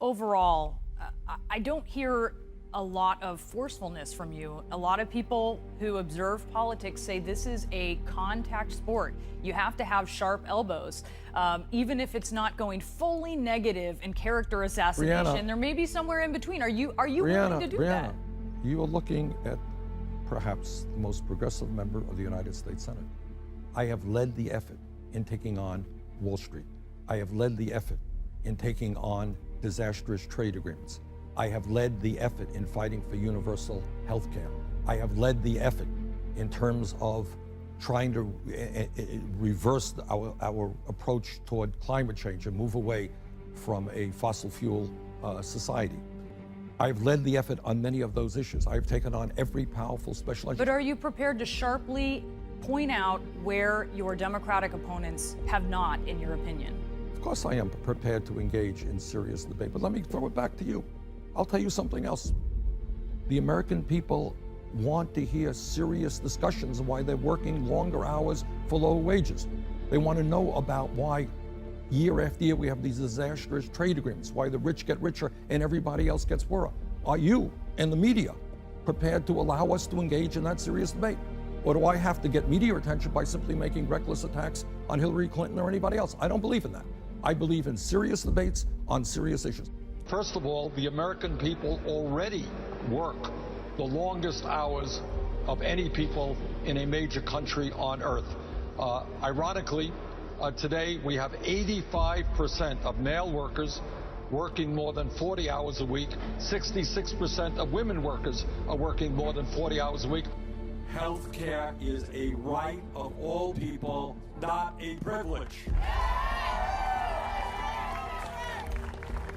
overall, I don't hear a lot of forcefulness from you. A lot of people who observe politics say this is a contact sport. You have to have sharp elbows. Even if it's not going fully negative and character assassination, Brianna, there may be somewhere in between. Are you Brianna, willing to do that? You are looking at perhaps the most progressive member of the United States Senate. I have led the effort in taking on Wall Street. I have led the effort in taking on disastrous trade agreements. I have led the effort in fighting for universal health care. I have led the effort in terms of trying to reverse our approach toward climate change and move away from a fossil fuel society. I've led the effort on many of those issues. I've taken on every powerful special But are you prepared to sharply point out where your Democratic opponents have not, in your opinion? Of course I am prepared to engage in serious debate, but let me throw it back to you. I'll tell you something else. The American people want to hear serious discussions of why they're working longer hours for lower wages. They want to know about why year after year we have these disastrous trade agreements, why the rich get richer and everybody else gets poorer. Are you and the media prepared to allow us to engage in that serious debate? Or do I have to get media attention by simply making reckless attacks on Hillary Clinton or anybody else? I don't believe in that. I believe in serious debates on serious issues. First of all, the American people already work the longest hours of any people in a major country on earth. Ironically, today we have 85% of male workers working more than 40 hours a week. 66% of women workers are working more than 40 hours a week. Health care is a right of all people, not a privilege.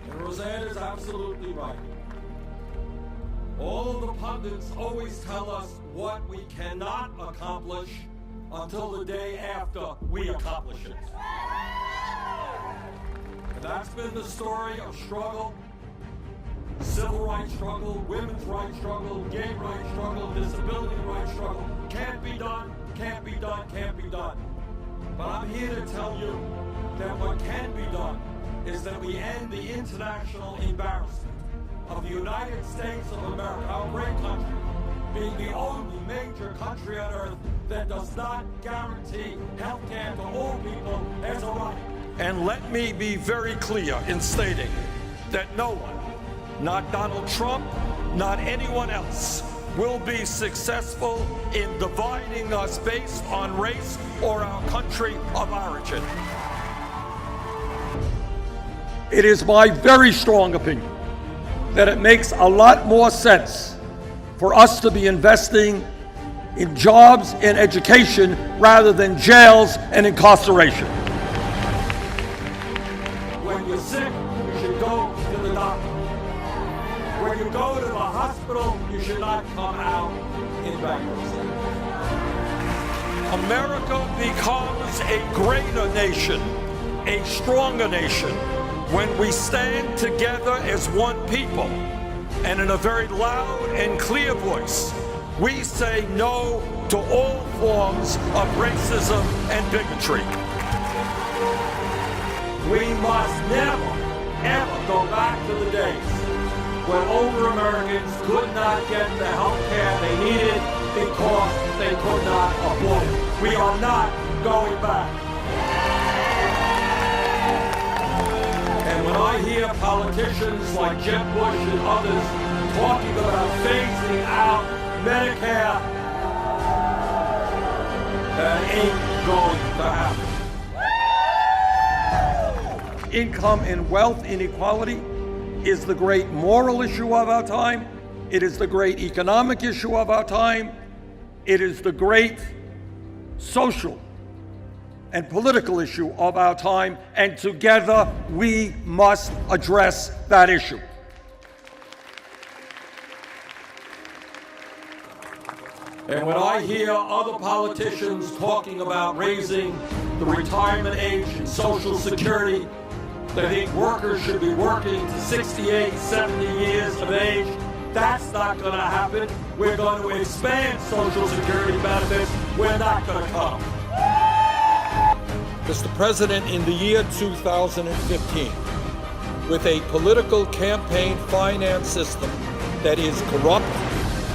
And Roseanne is absolutely right. All of the pundits always tell us what we cannot accomplish until the day after we accomplish it. And that's been the story of struggle, civil rights struggle, women's rights struggle, gay rights struggle, disability rights struggle. Can't be done, can't be done, can't be done. But I'm here to tell you that what can be done is that we end the international embarrassment of the United States of America, our great country, being the only major country on earth that does not guarantee health care to all people as a right. And let me be very clear in stating that no one, not Donald Trump, not anyone else, will be successful in dividing us based on race or our country of origin. It is my very strong opinion that it makes a lot more sense for us to be investing in jobs and education rather than jails and incarceration. When you're sick, you should go to the doctor. When you go to the hospital, you should not come out in bankruptcy. America becomes a greater nation, a stronger nation, when we stand together as one people, and in a very loud and clear voice, we say no to all forms of racism and bigotry. We must never, ever go back to the days when older Americans could not get the health care they needed because they could not afford it. We are not going back. And when I hear politicians like Jeb Bush and others talking about phasing out Medicare, that ain't going to happen. Income and wealth inequality is the great moral issue of our time. It is the great economic issue of our time. It is the great social and political issue of our time, and together we must address that issue. And when I hear other politicians talking about raising the retirement age in Social Security, they think workers should be working to 68, 70 years of age. That's not going to happen. We're going to expand Social Security benefits. We're not going to come. Mr. President, in the year 2015, with a political campaign finance system that is corrupt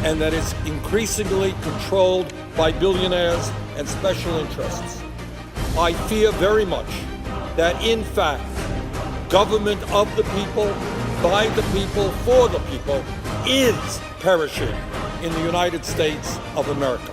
and that is increasingly controlled by billionaires and special interests. I fear very much that, in fact, government of the people, by the people, for the people, is perishing in the United States of America.